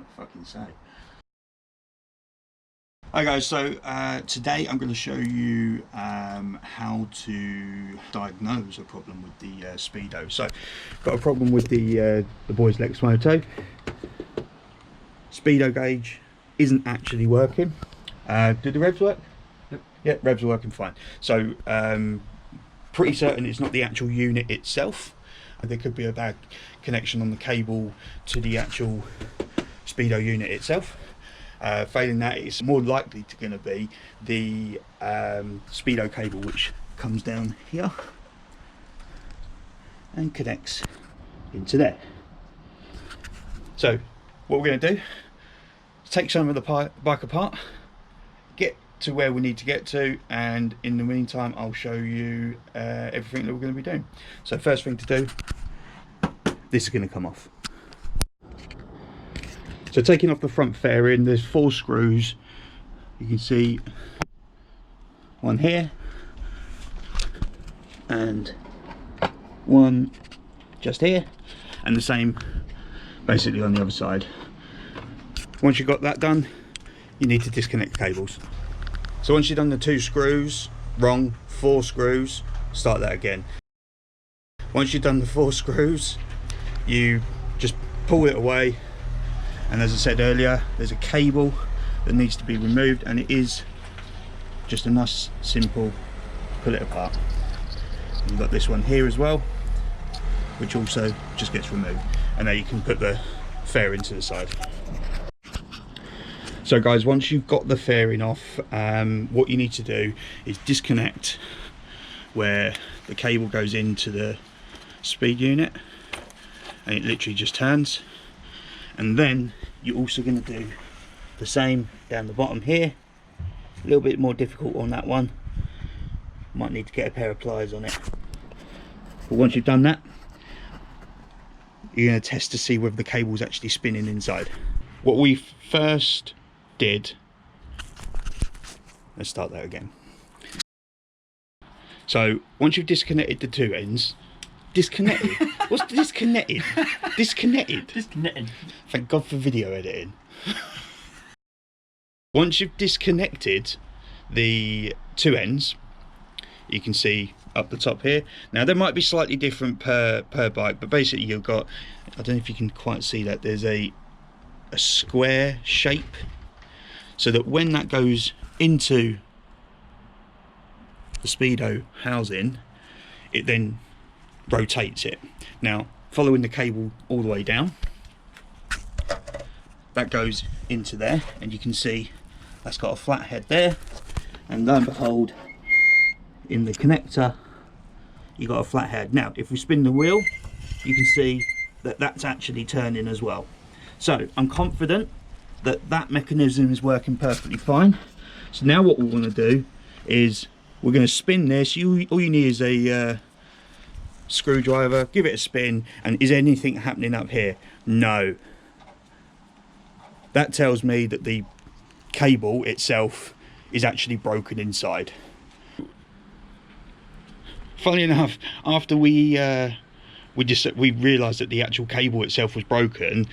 what to fucking say. Hi guys, so today I'm going to show you how to diagnose a problem with the Speedo. So, got a problem with the Boys Lexmoto. Speedo gauge isn't actually working. Do the revs work? Yep. Yeah, revs are working fine. So, pretty certain it's not the actual unit itself. There could be a bad connection on the cable to the actual Speedo unit itself. Failing that, it's more likely going to be the Speedo cable, which comes down here and connects into there. So what we're going to do is take some of the bike apart, get to where we need to get to, and in the meantime I'll show you everything that we're going to be doing. So first thing to do, this is going to come off. So taking off the front fairing, there's 4 screws. You can see one here and one just here, and the same basically on the other side. Once you've got that done, you need to disconnect the cables. So once you've done the 2 screws, wrong, 4 screws, start that again. Once you've done the 4 screws, you just pull it away. And as I said earlier, there's a cable that needs to be removed, and it is just a nice simple pull it apart. You've got this one here as well, which also just gets removed, and now you can put the fairing to the side. So guys, once you've got the fairing off, what you need to do is disconnect where the cable goes into the speed unit, and it literally just turns. And then you're also going to do the same down the bottom here. A little bit more difficult on that one, might need to get a pair of pliers on it. But once you've done that, you're going to test to see whether the cable's actually spinning inside. What we first did, let's start that again. So once you've disconnected the 2 ends, disconnected? What's disconnected? Disconnected? Disconnected. Thank God for video editing. Once you've disconnected the 2 ends, you can see up the top here. Now they might be slightly different per bike, but basically you've got, I don't know if you can quite see that, there's a square shape, so that when that goes into the Speedo housing, it then rotates it. Now following the cable all the way down, that goes into there, and you can see that's got a flat head there, and lo and behold, in the connector you got a flat head. Now if we spin the wheel, you can see that that's actually turning as well. So I'm confident that that mechanism is working perfectly fine. So now what we want to do is we're going to spin this. All you need is a screwdriver, give it a spin, and is anything happening up here? No. That tells me that the cable itself is actually broken inside. Funnily enough, after we realised that the actual cable itself was broken,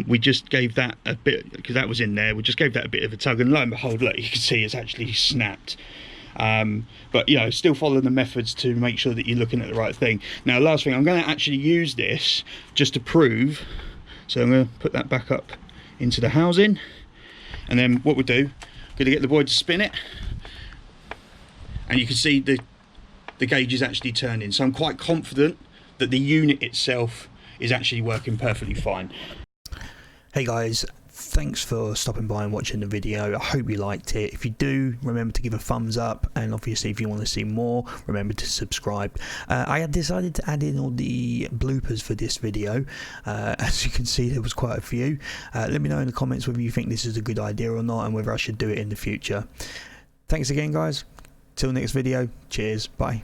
we just gave that a bit, because that was in there, we just gave that a bit of a tug, and lo and behold, look, you can see it's actually snapped. But you know, still follow the methods to make sure that you're looking at the right thing. Now last thing, I'm going to actually use this just to prove, so I'm going to put that back up into the housing, and then what we'll do, going to get the boy to spin it, and you can see the gauge is actually turning. So I'm quite confident that the unit itself is actually working perfectly fine. Hey guys, thanks for stopping by and watching the video. I hope you liked it. If you do, remember to give a thumbs up, and obviously if you want to see more, remember to subscribe. I had decided to add in all the bloopers for this video. As you can see, there was quite a few. Let me know in the comments whether you think this is a good idea or not, and whether I should do it in the future. Thanks again guys, till next video, cheers, bye.